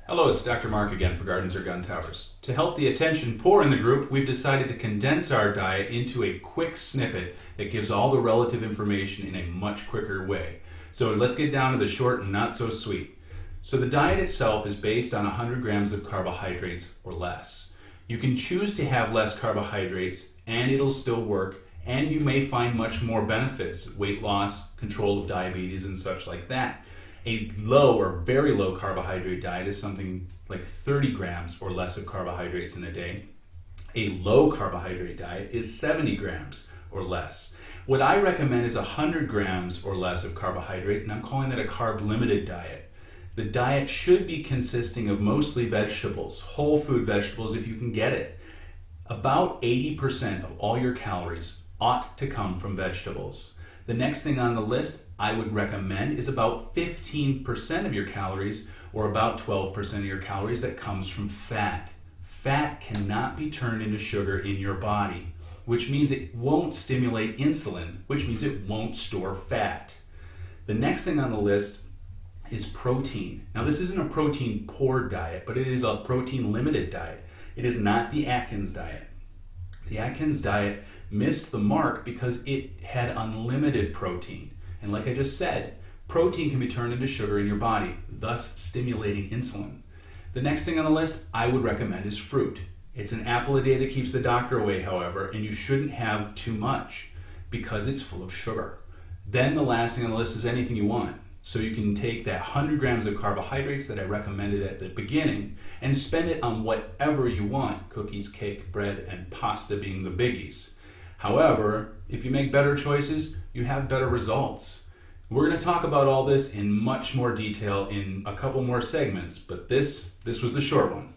Hello, it's Dr. Mark again for Gardens or Guntowers. To help the attention poor in the group, we've decided to condense our diet into a quick snippet that gives all the relative information in a much quicker way. So let's get down to the short and not so sweet. So the diet itself is based on 100 grams of carbohydrates or less. You can choose to have less carbohydrates and it'll still work, and you may find much more benefits, weight loss, control of diabetes, and such like that. A low or very low carbohydrate diet is something like 30 grams or less of carbohydrates in a day. A low carbohydrate diet is 70 grams or less. What I recommend is 100 grams or less of carbohydrate, and I'm calling that a carb-limited diet. The diet should be consisting of mostly vegetables, whole food vegetables if you can get it. About 80% of all your calories ought to come from vegetables. The next thing on the list I would recommend is about 15% of your calories, or about 12% of your calories, that comes from fat. Fat cannot be turned into sugar in your body, which means it won't stimulate insulin, which means it won't store fat. The next thing on the list is protein. Now, this isn't a protein poor diet, but it is a protein limited diet. It is not the Atkins diet. The Atkins diet missed the mark because it had unlimited protein. And like I just said, protein can be turned into sugar in your body, thus stimulating insulin. The next thing on the list I would recommend is fruit. It's an apple a day that keeps the doctor away, however, and you shouldn't have too much because it's full of sugar. Then the last thing on the list is anything you want. So you can take that 100 grams of carbohydrates that I recommended at the beginning and spend it on whatever you want, cookies, cake, bread, and pasta being the biggies. However, if you make better choices, you have better results. We're going to talk about all this in much more detail in a couple more segments, but this was the short one.